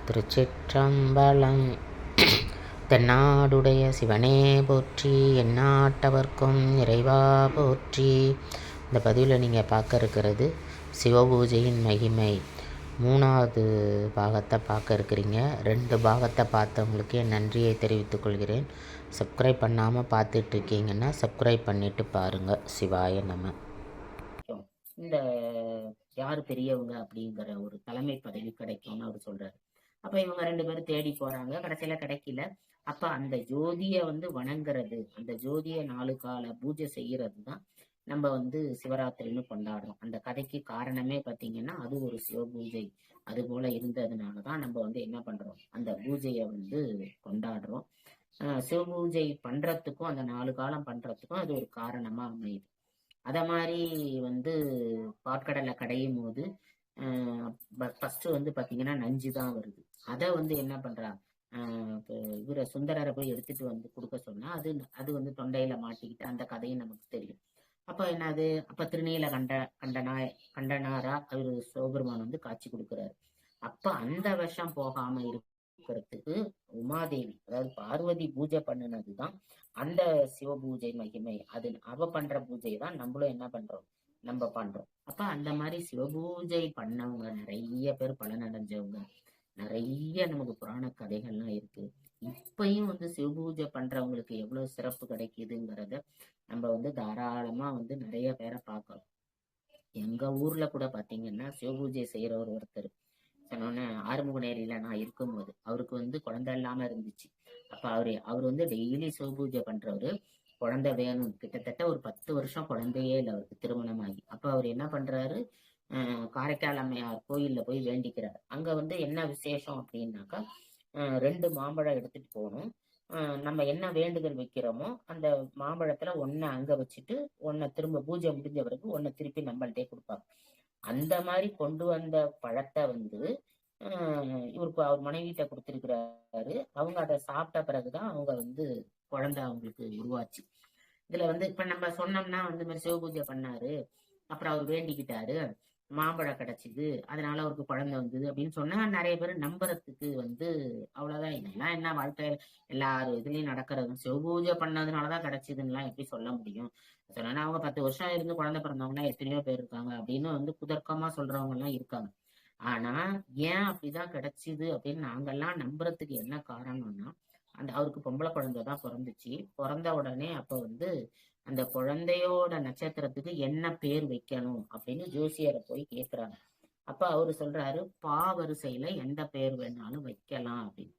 திருச்சிற்றம்பலம். தென்னாடுடைய சிவனே போற்றி, எந்நாட்டவர்க்கும் இறைவா போற்றி. இந்த பதிவில் நீங்கள் பார்க்க இருக்கிறது சிவபூஜையின் மகிமை 3வது பாகத்தை பார்க்க இருக்கிறீங்க. 2 பாகத்தை பார்த்தவங்களுக்கு என் நன்றியை தெரிவித்துக் கொள்கிறேன். சப்ஸ்கிரைப் பண்ணாமல் பார்த்துட்ருக்கீங்கன்னா சப்ஸ்கிரைப் பண்ணிவிட்டு பாருங்கள். சிவாய நம. இந்த யார் பெரியவங்க அப்படிங்கிற ஒரு தலைமை பதவி கிடைக்கும்னு அவர் சொல்றாரு. அப்ப இவங்க 2 பேரும் தேடி போறாங்க, கடைசியில கிடைக்கல. அப்ப அந்த ஜோதிய வணங்குறது, அந்த ஜோதிய 4 கால பூஜை செய்யறது தான் நம்ம சிவராத்திரின்னு கொண்டாடுறோம். அந்த கதைக்கு காரணமே பாத்தீங்கன்னா அது ஒரு சிவபூஜை அது போல இருந்ததுனாலதான் நம்ம என்ன பண்றோம், அந்த பூஜைய கொண்டாடுறோம். சிவபூஜை பண்றதுக்கும் அந்த 4 காலம் பண்றதுக்கும் அது ஒரு காரணமா அமையுது. அத மாதிரி பாற்கடலை கடையும் போது ஃபர்ஸ்ட் பாத்தீங்கன்னா நஞ்சு தான் வருது. அதை என்ன பண்றா, இவர சுந்தரரை போய் எடுத்துட்டு கொடுக்க சொன்னா அது தொண்டையில மாட்டிக்கிட்டு அந்த கதையும் நமக்கு தெரியும். அப்ப என்னது, அப்ப திருநீல கண்டனாரா அவரு சிவபெருமான் காட்சி கொடுக்குறாரு. அப்ப அந்த விஷம் போகாம இருக்கிறதுக்கு உமாதேவி, அதாவது பார்வதி பூஜை பண்ணினதுதான் அந்த சிவபூஜை மகிமை. அது அவ பண்ற பூஜை தான் நம்மளும் என்ன பண்றோம், நம்ம பண்றோம். அப்ப அந்த மாதிரி சிவபூஜை பண்ணவங்க நிறைய பேர் பலன் அடைஞ்சவங்க, நிறைய நமக்கு புராண கதைகள்லாம் இருக்கு. இப்பயும் சிவபூஜை பண்றவங்களுக்கு எவ்வளவு சிறப்பு கிடைக்குதுங்கிறத நம்ம தாராளமா நிறைய பேரை பார்க்கலாம். எங்க ஊர்ல கூட பாத்தீங்கன்னா சிவபூஜை செய்யற ஒருத்தர் சொன்னோன்னே, ஆறுமுகநேரியில நான் இருக்கும்போது அவருக்கு குழந்தை இல்லாம இருந்துச்சு. அப்ப அவர் டெய்லி சிவபூஜை பண்றவரு. குழந்தை வேணும், கிட்டத்தட்ட ஒரு 10 வருஷம் குழந்தையே இல்லை அவருக்கு திருமணமாகி. அப்ப அவர் என்ன பண்றாரு, காரைக்கால் அம்மையார் கோயில்ல போய் வேண்டிக்கிறார். அங்க என்ன விசேஷம் அப்படின்னாக்கா, 2 மாம்பழம் எடுத்துட்டு போகணும். நம்ம என்ன வேண்டுதல் வைக்கிறோமோ அந்த மாம்பழத்துல ஒன்ன அங்க வச்சுட்டு ஒன்ன திரும்ப பூஜை முடிஞ்ச வரைக்கும் ஒன்ன திருப்பி நம்மள்டே கொடுப்பாங்க. அந்த மாதிரி கொண்டு வந்த பழத்தை இவருக்கு அவர் மனைவிட்ட கொடுத்திருக்கிறாரு. அவங்க அதை சாப்பிட்ட பிறகுதான் அவங்க குழந்தை அவங்களுக்கு உருவாச்சு. இதுல இப்ப நம்ம சொன்னோம்னா மாதிரி சிவபூஜை பண்ணாரு, அப்புறம் அவர் வேண்டிக்கிட்டாரு, மாம்பழம் கிடைச்சிது, அதனால அவருக்கு குழந்தை வந்தது அப்படின்னு சொன்னா நிறைய பேர் நம்புறதுக்கு அவ்வளவுதான். இதெல்லாம் என்ன வாழ்க்கையில எல்லாரும் இதுலயும் நடக்கிறது, சிவபூஜை பண்ணதுனாலதான் கிடைச்சதுன்னு எப்படி சொல்ல முடியும்? சொன்னா அவங்க 10 வருஷம் இருந்து குழந்தை பிறந்தவங்கன்னா எத்தனையோ பேர் இருக்காங்க அப்படின்னு குதர்க்கமா சொல்றவங்க எல்லாம் இருக்காங்க. ஆனா ஏன் அப்படிதான் கிடைச்சிது அப்படின்னு நாங்கெல்லாம் நம்புறதுக்கு என்ன காரணம்னா, அவருக்கு பொம்பளை குழந்தைதான் பிறந்துச்சு. பிறந்த உடனே அப்ப அந்த குழந்தையோட நட்சத்திரத்துக்கு என்ன பேர் வைக்கணும் அப்படின்னு ஜோசியரை போய் கேட்கிறாங்க. அப்ப அவரு சொல்றாரு, பாவரிசையில எந்த பேர் வேணாலும் வைக்கலாம் அப்படின்னு.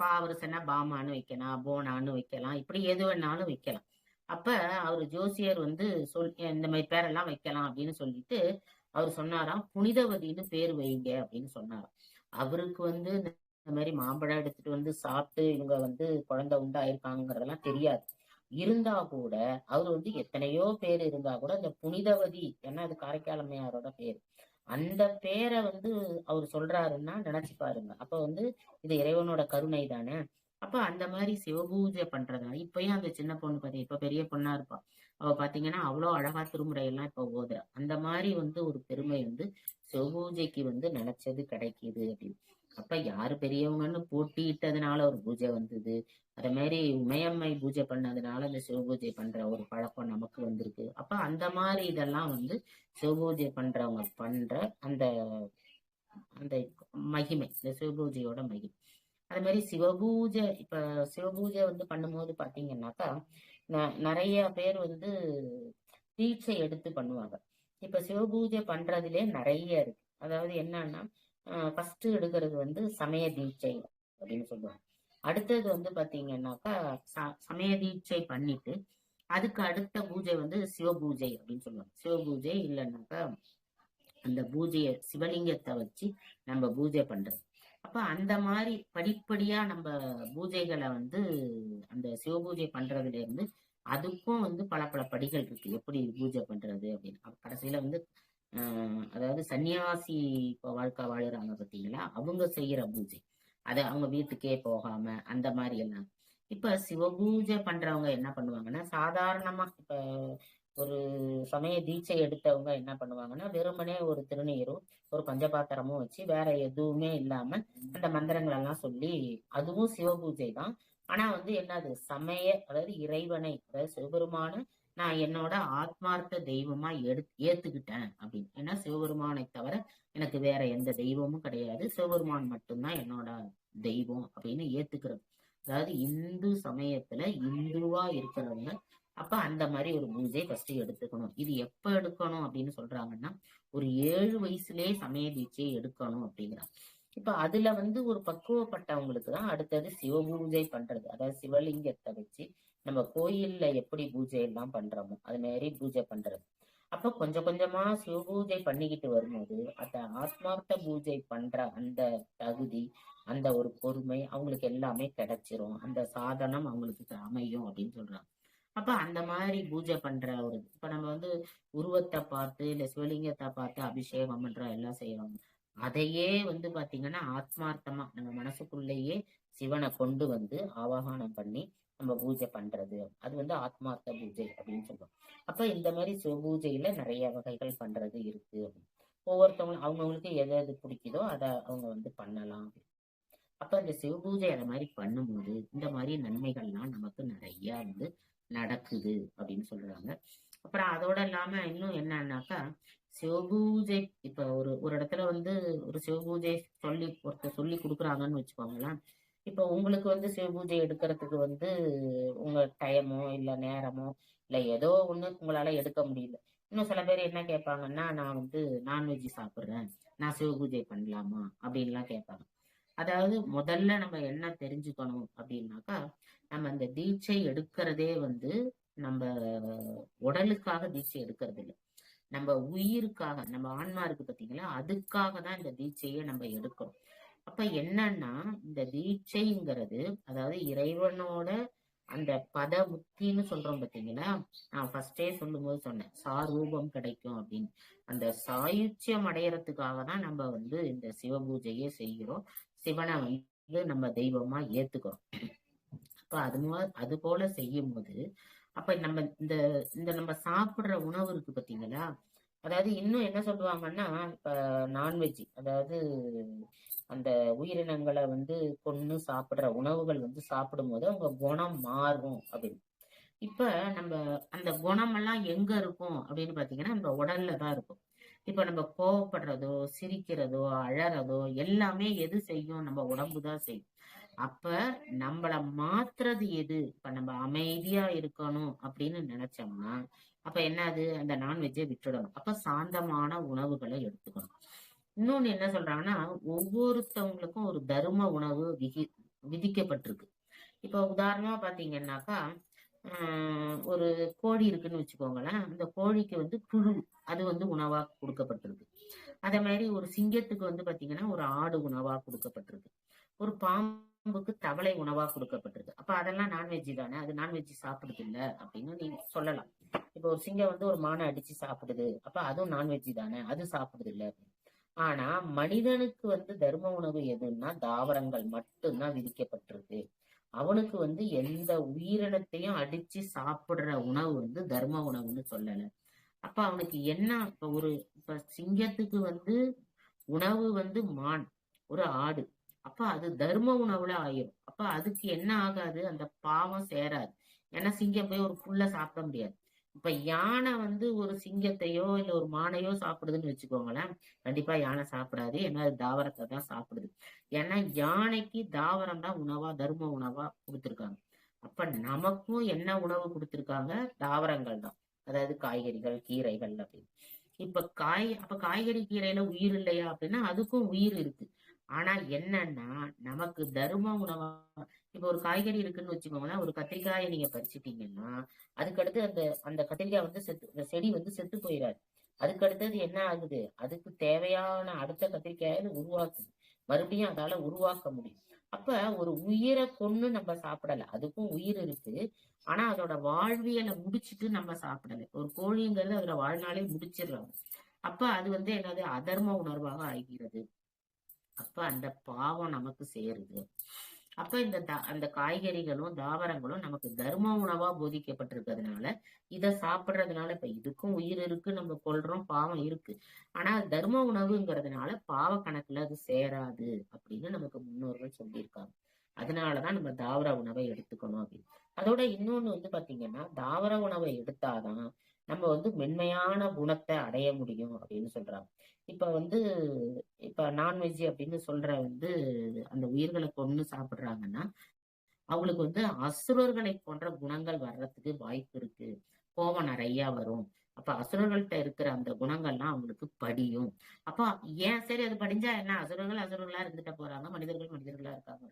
பாவரிசைன்னா பாமான்னு வைக்கலாம், போனான்னு வைக்கலாம், இப்படி எது வேணாலும் வைக்கலாம். அப்ப அவரு ஜோசியர் இந்த மாதிரி பேரெல்லாம் வைக்கலாம் அப்படின்னு சொல்லிட்டு அவர் சொன்னாராம், புனிதவதின்னு பேர் வைங்க அப்படின்னு சொன்னாராம். அவருக்கு இந்த மாதிரி மாம்பழம் எடுத்துட்டு சாப்பிட்டு இவங்க குழந்தை உண்டாயிருக்காங்கிறதெல்லாம் தெரியாது. இருந்தா கூட அவர் எத்தனையோ பேர் இருந்தா கூட இந்த புனிதவதி, ஏன்னா அது காரைக்கால் அம்மையாரோட பேர், அந்த பேரை அவர் சொல்றாருன்னா நினைச்சு பாருங்க. அப்ப இது இறைவனோட கருணை தானே. அப்ப அந்த மாதிரி சிவபூஜை பண்றதா இப்பயும் அந்த சின்ன பொண்ணு பத்தி இப்ப பெரிய பொண்ணா இருப்பா, அவ பாத்தீங்கன்னா அவ்வளவு அழகா திருமுறை எல்லாம் இப்ப ஓதுற. அந்த மாதிரி ஒரு பெருமை சிவபூஜைக்கு நினைச்சது கிடைக்குது அப்படின்னு. அப்ப யாரு பெரியவங்கன்னு போட்டியிட்டதுனால ஒரு பூஜை வந்தது. அதே மாதிரி உமையம்மை பூஜை பண்ணதுனால இந்த சிவபூஜை பண்ற ஒரு பழக்கம் நமக்கு வந்திருக்கு. அப்ப அந்த மாதிரி இதெல்லாம் சிவபூஜை பண்றவங்க பண்ற அந்த அந்த மகிமை, இந்த சிவபூஜையோட மகிமை. அதே மாதிரி சிவபூஜை, இப்ப சிவபூஜை பண்ணும்போது பாத்தீங்கன்னாக்கா நிறைய பேர் தீட்சை எடுத்து பண்ணுவாங்க. இப்ப சிவபூஜை பண்றதுலே நிறைய இருக்கு. அதாவது என்னன்னா, ஃபர்ஸ்ட் எடுக்கிறது சமய தீட்சை அப்படின்னு சொல்லுவாங்க. அடுத்தது பாத்தீங்கன்னாக்கா சமய தீட்சை பண்ணிட்டு அதுக்கு அடுத்த பூஜை சிவபூஜை அப்படின்னு சொல்லுவாங்க. சிவபூஜை இல்லைன்னாக்கா அந்த பூஜையை சிவலிங்கத்தை வச்சு நம்ம பூஜை பண்றது. அப்ப அந்த மாதிரி படிப்படியா நம்ம பூஜைகளை அந்த சிவபூஜை பண்றதுல இருந்து அதுக்கும் பல பல படிகள் இருக்கு, எப்படி பூஜை பண்றது அப்படின்னு. கடைசியில அதாவது சன்னியாசி வாழ்க்கை வாழுறாங்க பார்த்தீங்களா, அவங்க செய்யற பூஜை, அதை அவங்க வீட்டுக்கே போகாம அந்த மாதிரி எல்லாம். இப்ப சிவபூஜை பண்றவங்க என்ன பண்ணுவாங்கன்னா, சாதாரணமா இப்ப ஒரு சமய தீட்சை எடுத்தவங்க என்ன பண்ணுவாங்கன்னா, வெறுமனே ஒரு திருநீரும் ஒரு பஞ்சபாத்திரமும் வச்சு வேற எதுவுமே இல்லாம அந்த மந்திரங்கள் எல்லாம் சொல்லி, அதுவும் சிவபூஜை தான். ஆனா வந்து என்னது அதாவது இறைவனை, அதாவது சிவபெருமான நான் என்னோட ஆத்மார்த்த தெய்வமா ஏத்துக்கிட்டேன் அப்படின்னு. ஏன்னா சிவபெருமானை தவிர எனக்கு வேற எந்த தெய்வமும் கிடையாது, சிவபெருமான் மட்டும்தான் என்னோட தெய்வம் அப்படின்னு ஏத்துக்கிறது. அதாவது இந்து சமயத்துல இந்துவா இருக்கிறவங்க அப்ப அந்த மாதிரி ஒரு பூஜை ஃபர்ஸ்ட் எடுத்துக்கணும். இது எப்ப எடுக்கணும் அப்படின்னு சொல்றாங்கன்னா, ஒரு 7 வயசுலயே சமய தீட்சை எடுக்கணும் அப்படிங்கிறாங்க. இப்ப அதுல வந்து ஒரு பக்குவப்பட்டவங்களுக்கு தான் அடுத்தது சிவபூஜை பண்றது. அதாவது சிவலிங்கத்தை வச்சு நம்ம கோயில்ல எப்படி பூஜை எல்லாம் பண்றோமோ அது மாதிரி பூஜை பண்றது. அப்ப கொஞ்சம் கொஞ்சமா சிவபூஜை பண்ணிக்கிட்டு வரும்போது அந்த ஆத்மார்த்த பூஜை பண்ற அந்த தகுதி, அந்த ஒரு பொறுமை அவங்களுக்கு எல்லாமே கிடைச்சிரும். அந்த சாதனம் அவங்களுக்கு அமையும் அப்படின்னு சொல்றாங்க. அப்ப அந்த மாதிரி பூஜை பண்ற ஒரு இப்ப நம்ம வந்து உருவத்தை பார்த்து இல்ல சிவலிங்கத்தை பார்த்து அபிஷேகம் பண்ற எல்லாம் செய்வாங்க. அதையே வந்து பாத்தீங்கன்னா ஆத்மார்த்தமா நம்ம மனசுக்குள்ளேயே சிவனை கொண்டு வந்து ஆவாகனம் பண்ணி நம்ம பூஜை பண்றது, அது வந்து ஆத்மார்த்த பூஜை அப்படின்னு சொல்லுவோம். அப்ப இந்த மாதிரி சிவபூஜையில நிறைய வகைகள் பண்றது இருக்கு. ஒவ்வொருத்தவங்களும் அவங்கவுங்களுக்கு எது எது பிடிக்குதோ அதை அவங்க வந்து பண்ணலாம். அப்ப இந்த சிவபூஜை அந்த மாதிரி பண்ணும்போது இந்த மாதிரி நன்மைகள்லாம் நமக்கு நிறைய வந்து நடக்குது அப்படின்னு சொல்றாங்க. அப்புறம் அதோட இல்லாம இன்னும் என்னன்னாக்கா, சிவபூஜை இப்ப ஒரு ஒரு இடத்துல வந்து ஒரு சிவபூஜை ஒருத்தர் சொல்லி கொடுக்குறாங்கன்னு வச்சுக்கோங்களேன். இப்ப உங்களுக்கு வந்து சிவபூஜை எடுக்கிறதுக்கு வந்து உங்க டைமோ இல்ல நேரமோ இல்ல ஏதோ ஒண்ணு உங்களால எடுக்க முடியல. இன்னும் சில பேர் என்ன கேட்பாங்கன்னா, நான் வந்து நான்வெஜ் சாப்பிடுறேன், நான் சிவபூஜை பண்ணலாமா அப்படின்லாம் கேட்பாங்க. அதாவது முதல்ல நம்ம என்ன தெரிஞ்சுக்கணும் அப்படின்னாக்கா, நம்ம அந்த தீட்சை எடுக்கிறதே வந்து நம்ம உடலுக்காக தீட்சை எடுக்கிறது இல்லை, நம்ம உயிருக்காக, நம்ம ஆன்மா இருக்கு பாத்தீங்களா, அதுக்காக தான் இந்த தீட்சையை நம்ம எடுக்கிறோம். அப்ப என்னன்னா இந்த தீட்சைங்கிறது அதாவது இறைவனோட அந்த பத முக்தின்னு சொல்றோம் பாத்தீங்களா, நான் ஃபர்ஸ்டே சொல்லும் போது சொன்னேன் சாரூபம் கிடைக்கும் அப்படின்னு. அந்த சாயுச்சியம் அடையறதுக்காக தான் நம்ம வந்து இந்த சிவபூஜையே செய்கிறோம், சிவனை வந்து நம்ம தெய்வமா ஏத்துக்கிறோம். அப்ப அது போல செய்யும் போது அப்ப நம்ம இந்த இந்த நம்ம சாப்பிடுற உணவு இருக்கு பாத்தீங்களா, அதாவது இன்னும் என்ன சொல்லுவாங்கன்னா, இப்ப நான்வெஜ் அதாவது அந்த உயிரினங்களை வந்து கொன்னு சாப்பிடுற உணவுகள் வந்து சாப்பிடும் போது அவங்க குணம் மாறும் அப்படின்னு. இப்ப நம்ம அந்த குணம் எல்லாம் எங்க இருக்கும் அப்படின்னு பாத்தீங்கன்னா நம்ம உடல்ல தான் இருக்கும். இப்ப நம்ம கோவப்படுறதோ சிரிக்கிறதோ அழறதோ எல்லாமே எது செய்யும், நம்ம உடம்புதான் செய்யும். அப்ப நம்மள மாத்துறது எது, இப்ப நம்ம அமைதியா இருக்கணும் அப்படின்னு நினைச்சோம்னா அப்ப என்னது, அந்த நான்வெஜ்ஜை விட்டுடணும். அப்ப சாந்தமான உணவுகளை எடுத்துக்கணும். இன்னொன்னு என்ன சொல்றாங்கன்னா, ஒவ்வொருத்தவங்களுக்கும் ஒரு தர்ம உணவு விதிக்கப்பட்டிருக்கு. இப்ப உதாரணமா பாத்தீங்கன்னாக்கா, ஒரு கோழி இருக்குன்னு வச்சுக்கோங்களேன், அந்த கோழிக்கு வந்து புழு அது வந்து உணவா கொடுக்கப்பட்டிருக்கு. அதே மாதிரி ஒரு சிங்கத்துக்கு வந்து பாத்தீங்கன்னா ஒரு ஆடு உணவா கொடுக்கப்பட்டிருக்கு. ஒரு பாம்புக்கு தவளை உணவா கொடுக்கப்பட்டிருக்கு. அப்ப அதெல்லாம் நான்வெஜ் தானே, அது நான்வெஜ் சாப்பிடுது இல்ல அப்படின்னு நீங்க சொல்லலாம். இப்ப ஒரு சிங்கம் வந்து ஒரு மானை அடிச்சு சாப்பிடுது, அப்ப அதுவும் நான்வெஜ் தானே, அது சாப்பிடுது இல்ல. ஆனா மனிதனுக்கு வந்து தர்ம உணவு எதுன்னா தாவரங்கள் மட்டும்தான் விதிக்கப்பட்டிருக்கு. அவனுக்கு வந்து எந்த உயிரினத்தையும் அடிச்சு சாப்பிடுற உணவு வந்து தர்ம உணவுன்னு சொல்லல. அப்ப அவனுக்கு என்ன, இப்ப சிங்கத்துக்கு வந்து உணவு வந்து மான், ஒரு ஆடு, அப்ப அது தர்ம உணவுல ஆயிரும். அப்ப அதுக்கு என்ன ஆகாது, அந்த பாவம் சேராது. ஏன்னா சிங்கம் போய் ஒரு புல்ல சாப்பிட முடியாது. இப்ப யானை வந்து ஒரு சிங்கத்தையோ இல்ல ஒரு மானையோ சாப்பிடுதுன்னு வச்சுக்கோங்களேன், கண்டிப்பா யானை சாப்பிடாது, ஏன்னா அது தாவரத்தை தான் சாப்பிடுது. ஏன்னா யானைக்கு தாவரம் தான் உணவா தர்ம உணவா கொடுத்திருக்காங்க. அப்ப நமக்கும் என்ன உணவு கொடுத்திருக்காங்க, தாவரங்கள் தான், அதாவது காய்கறிகள் கீரைகள் அப்படின்னு. அப்ப காய்கறி கீரையில உயிர் இல்லையா அப்படின்னா அதுக்கும் உயிர் இருக்கு. ஆனா என்னன்னா நமக்கு தர்ம உணவா, இப்ப ஒரு காய்கறி இருக்குன்னு வச்சுக்கோங்களேன், ஒரு கத்திரிக்காயை நீங்க பறிச்சுட்டீங்கன்னா அதுக்கடுத்து அந்த அந்த கத்திரிக்காய் வந்து அந்த செடி வந்து செத்து போயிடாது. அதுக்கு அடுத்தது என்ன ஆகுது, அதுக்கு தேவையான அடுத்த கத்திரிக்காயை உருவாக்குது, மறுபடியும் அதால உருவாக்க முடியும். அப்ப ஒரு உயிரை கொன்னு நம்ம சாப்பிடல, அதுக்கும் உயிர் இருக்கு. ஆனா அதோட வாழ்வியலை முடிச்சுட்டு நம்ம சாப்பிடல. ஒரு கோழிங்கிறது அதோட வாழ்நாளே முடிச்சிடுறாங்க. அப்ப அது வந்து என்னது, அதர்ம உணர்வாக ஆகிறது. அப்ப அந்த பாவம் நமக்கு சேருது. அப்ப அந்த காய்கறிகளும் தாவரங்களும் நமக்கு தர்ம உணவா போதிக்கப்பட்டிருக்கிறதுனால இத சாப்பிடுறதுனால இப்ப இதுக்கும் உயிர் இருக்கு, நம்ம கொல்றோம், பாவம் இருக்கு. ஆனா தர்ம உணவுங்கிறதுனால பாவ கணக்குல அது சேராது அப்படின்னு நமக்கு முன்னோர்கள் சொல்லியிருக்காங்க. அதனாலதான் நம்ம தாவர உணவை எடுத்துக்கணும் அப்படின்னு. அதோட இன்னொன்னு வந்து பாத்தீங்கன்னா, தாவர உணவை எடுத்தாதான் நம்ம வந்து மென்மையான குணத்தை அடைய முடியும் அப்படின்னு சொல்றாங்க. இப்ப வந்து இப்ப நான்வெஜ் அப்படின்னு சொல்ற வந்து அந்த உயிர்களை கொன்னு சாப்பிடுறாங்கன்னா அவங்களுக்கு வந்து அசுரர்களை போன்ற குணங்கள் வர்றதுக்கு வாய்ப்பு இருக்கு. கோபம் நிறைய வரும். அப்ப அசுரர்கள்ட்ட இருக்கிற அந்த குணங்கள்லாம் அவங்களுக்கு படியும். அப்ப ஏன் சரி அது படிஞ்சா என்ன, அசுரர்கள் அசுரர்களா இருந்துட்ட போறாங்க, மனிதர்கள் மனிதர்களா இருக்காங்க.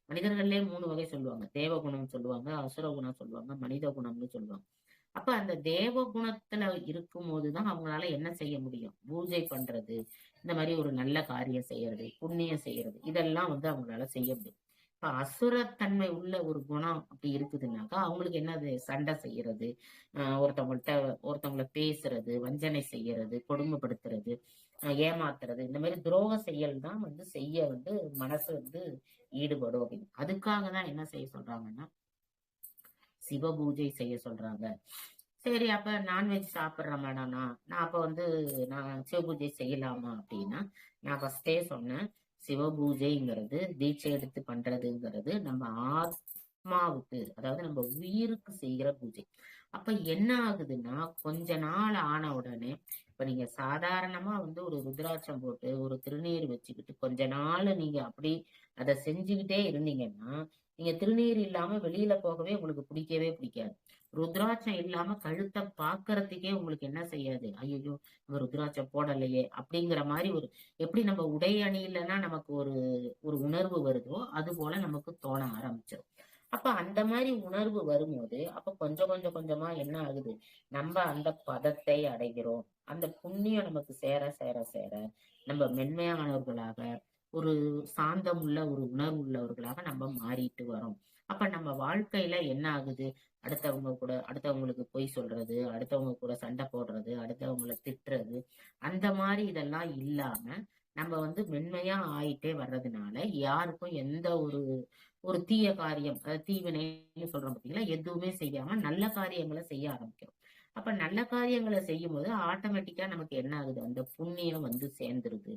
மனிதர்கள்லயே 3 வகை சொல்லுவாங்க. தேவ குணம் சொல்லுவாங்க, அசுர குணம் சொல்லுவாங்க, மனித குணம்னு சொல்லுவாங்க. அப்ப அந்த தேவ குணத்துல இருக்கும் போதுதான் அவங்களால என்ன செய்ய முடியும், பூஜை பண்றது, இந்த மாதிரி ஒரு நல்ல காரியம் செய்யறது, புண்ணியம் செய்யறது, இதெல்லாம் வந்து அவங்களால செய்ய முடியும். இப்ப அசுரத்தன்மை உள்ள ஒரு குணம் அப்படி இருக்குதுன்னாக்கா அவங்களுக்கு என்னது, சண்டை செய்யறது, ஒருத்தவங்கள்ட்ட பேசுறது, வஞ்சனை செய்யறது, கொடுமைப்படுத்துறது, ஏமாத்துறது, இந்த மாதிரி துரோக செயல் தான் வந்து செய்ய வந்து மனசு வந்து ஈடுபடும் அப்படின்னு. அதுக்காக தான் என்ன செய்ய சொல்றாங்கன்னா சிவ பூஜை செய்ய சொல்றாங்க. சரி, அப்ப நான்வெஜ் சாப்பிடுற மேடம்னா நான் அப்ப வந்து நான் சிவ பூஜை செய்யலாமா அப்படின்னா, நான் ஃபர்ஸ்டே சொன்னேன், சிவ பூஜைங்கிறது தீட்சை எடுத்து பண்றதுங்கிறது நம்ம ஆத்மாவுக்கு, அதாவது நம்ம உயிருக்கு செய்கிற பூஜை. அப்ப என்ன ஆகுதுன்னா, கொஞ்ச நாள் ஆன உடனே இப்ப நீங்க சாதாரணமா வந்து ஒரு ருத்ராட்சம் போட்டு ஒரு திருநீர் வச்சுக்கிட்டு கொஞ்ச நாள் நீங்க அப்படி அதை செஞ்சுக்கிட்டே இருந்தீங்கன்னா, நீங்க திருநீர் இல்லாம வெளியில போகவே உங்களுக்கு பிடிக்கவே பிடிக்காது. ருத்ராட்சம் இல்லாம கழுத்தை பாக்குறதுக்கே உங்களுக்கு என்ன செய்யாது, ஐயோ நம்ம ருத்ராட்சம் போடலையே அப்படிங்கிற மாதிரி ஒரு, எப்படி நம்ம உடை அணியிலன்னா நமக்கு ஒரு ஒரு உணர்வு வருதோ அது போல நமக்கு தோண ஆரம்பிச்சிடும். அப்ப அந்த மாதிரி உணர்வு வரும்போது அப்ப கொஞ்சம் கொஞ்சம் கொஞ்சமா என்ன ஆகுது, நம்ம அந்த பதத்தை அடைகிறோம். அந்த புண்ணியம் நமக்கு சேர சேர சேர நம்ம மென்மையானவர்களாக, ஒரு சாந்தம் உள்ள ஒரு உணர்வு உள்ளவர்களாக நம்ம மாறிட்டு வரோம். அப்ப நம்ம வாழ்க்கையில என்ன ஆகுது, அடுத்தவங்களுக்கு பொய் சொல்றது, அடுத்தவங்க கூட சண்டை போடுறது, அடுத்தவங்களை திட்டுறது, அந்த மாதிரி இதெல்லாம் இல்லாம நம்ம வந்து மென்மையா ஆயிட்டே வர்றதுனால யாருக்கும் எந்த ஒரு ஒரு தீய காரியம், தீவினைன்னு சொல்றோம் பார்த்தீங்களா, எதுவுமே செய்யாம நல்ல காரியங்களை செய்ய ஆரம்பிக்கிறோம். அப்ப நல்ல காரியங்களை செய்யும் போது ஆட்டோமேட்டிக்கா நமக்கு என்ன ஆகுது, அந்த புண்ணியம் வந்து சேர்ந்துருது.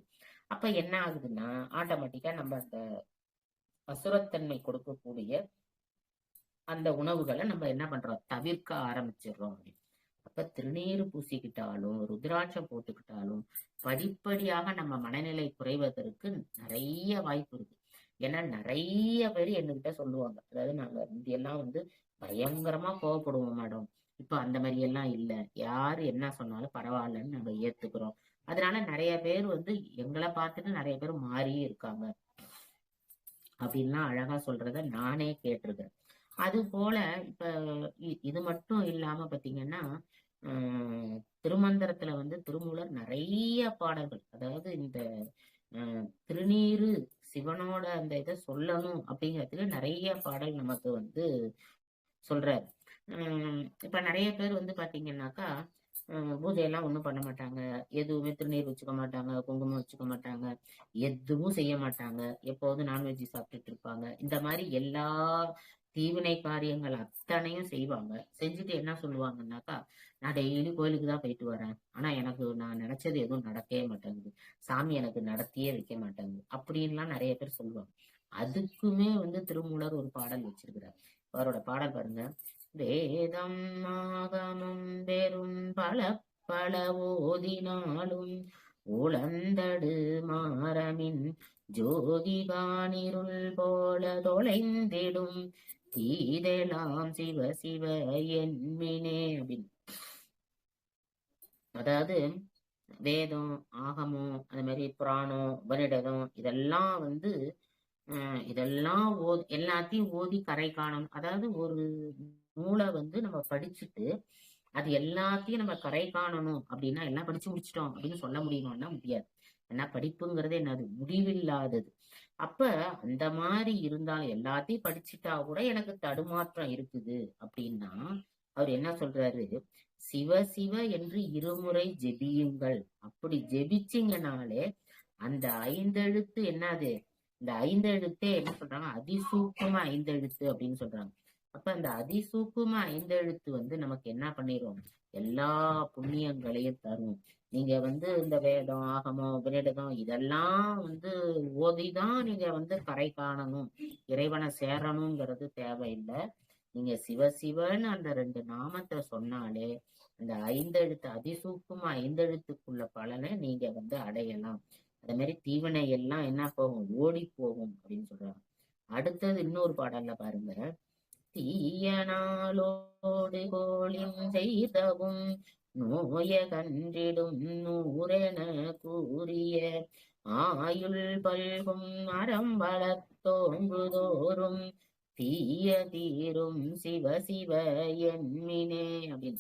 அப்ப என்ன ஆகுதுன்னா ஆட்டோமேட்டிக்கா நம்ம அந்த அசுரத்தன்மை கொடுக்கக்கூடிய அந்த உணவுகளை நம்ம என்ன பண்றோம், தவிர்க்க ஆரம்பிச்சிடுறோம் அப்படின்னு. அப்ப திருநீர் பூசிக்கிட்டாலும் ருத்ராட்சம் போட்டுக்கிட்டாலும் படிப்படியாக நம்ம மனநிலை குறைவதற்கு நிறைய வாய்ப்பு இருக்கு. ஏன்னா நிறைய பேர் என்கிட்ட சொல்லுவாங்க, அதாவது நாங்க முந்தியெல்லாம் வந்து பயங்கரமா கோவப்படுவோம் மேடம், இப்ப அந்த மாதிரி எல்லாம் இல்ல, யாரு என்ன சொன்னாலும் பரவாயில்லன்னு நாங்க ஏத்துக்கிறோம். அதனால நிறைய பேர் வந்து எங்களை பார்த்துட்டு நிறைய பேர் மாறியே இருக்காங்க அப்படின்லாம் அழகா சொல்றத நானே கேட்டிருக்கேன். அது போல இப்ப இது மட்டும் இல்லாம பாத்தீங்கன்னா, திருமந்திரத்துல வந்து திருமூலர் நிறைய பாடல்கள், அதாவது இந்த திருநீரு சிவனோட அந்த இதை சொல்லணும் அப்படிங்கிறதுக்கு நிறைய பாடல் நமக்கு வந்து சொல்றாரு. இப்ப நிறைய பேர் வந்து பாத்தீங்கன்னாக்கா பூஜையெல்லாம் ஒண்ணும் பண்ண மாட்டாங்க, எதுவுமே திருநீர் வச்சுக்க மாட்டாங்க, குங்குமம் வச்சுக்க மாட்டாங்க, எதுவும் செய்ய மாட்டாங்க, எப்போதும் நான்வெஜ் சாப்பிட்டுட்டு இருப்பாங்க. இந்த மாதிரி எல்லா தீவினை காரியங்கள் அத்தனையும் செய்வாங்க. செஞ்சுட்டு என்ன சொல்லுவாங்கன்னாக்கா, நான் டெய்லி கோயிலுக்கு தான் போயிட்டு வரேன், ஆனா எனக்கு நான் நினைச்சது எதுவும் நடக்கவே மாட்டேங்குது, சாமி எனக்கு நடத்தியே வைக்க மாட்டேங்குது அப்படின்லாம் நிறைய பேர் சொல்லுவாங்க. அதுக்குமே வந்து திருமூலர் ஒரு பாடல் வச்சிருக்கிறார். அவரோட பாடல் பாருங்க, வேதம் ஆகமும் வெறும் பல பல ஓதினாலும் உளந்தடு மாறமின் ஜோதிகானிருள் போல தொலைந்திடும் தீதெல்லாம் சிவ சிவ என்மினே அப்படின்னு. அதாவது வேதம், ஆகமம், அது மாதிரி புராணம், உபநிடதம், இதெல்லாம் வந்து இதெல்லாம் எல்லாத்தையும் ஓதி கரை காணணும். அதாவது ஒரு நூலை வந்து நம்ம படிச்சுட்டு அது எல்லாத்தையும் நம்ம கரை காணணும் அப்படின்னா எல்லாம் படிச்சு முடிச்சிட்டோம் அப்படின்னு சொல்ல முடியுமான்னா முடியாது. ஏன்னா படிப்புங்கிறது என்னது, முடிவில்லாதது. அப்ப அந்த மாதிரி இருந்தாலும் எல்லாத்தையும் படிச்சுட்டா கூட எனக்கு தடுமாற்றம் இருக்குது அப்படின்னா அவர் என்ன சொல்றாரு, சிவ சிவ என்று இருமுறை ஜெபியுங்கள். அப்படி ஜெபிச்சிங்கனாலே அந்த 5 எழுத்து என்னது, இந்த ஐந்தெழுத்தே என்ன சொல்றாங்க, அதிசூக்கும ஐந்தெழுத்து அப்படின்னு சொல்றாங்க. அப்ப இந்த அதிசூக்கும ஐந்தெழுத்து நமக்கு என்ன பண்ணிரும், எல்லா புண்ணியங்களையும் தரும். நீங்க இந்த வேதம், ஆகமம், உபநிடதம் இதெல்லாம் ஓதிதான் நீங்க கரை காணணும், இறைவனை சேரணுங்கிறது தேவையில்லை. நீங்க சிவ சிவன்னு அந்த 2 நாமத்தை சொன்னாலே அந்த ஐந்தெழுத்து அதிசூக்கும ஐந்தெழுத்துக்குள்ள பலனை நீங்க அடையலாம். அதே மாதிரி தீவினை எல்லாம் என்ன போகும், ஓடி போகும் அப்படின்னு சொல்றாங்க. அடுத்தது இன்னொரு பாடல்ல பாருங்க, தீயனாலோடு கோளின் செய்தவும் நோய கன்றிடும் நூறென கூறிய ஆயுள் பல்கும் அறம் வளர்த்தோங்குதோறும் தீய தீரும் சிவ சிவ என்மினே அப்படின்னு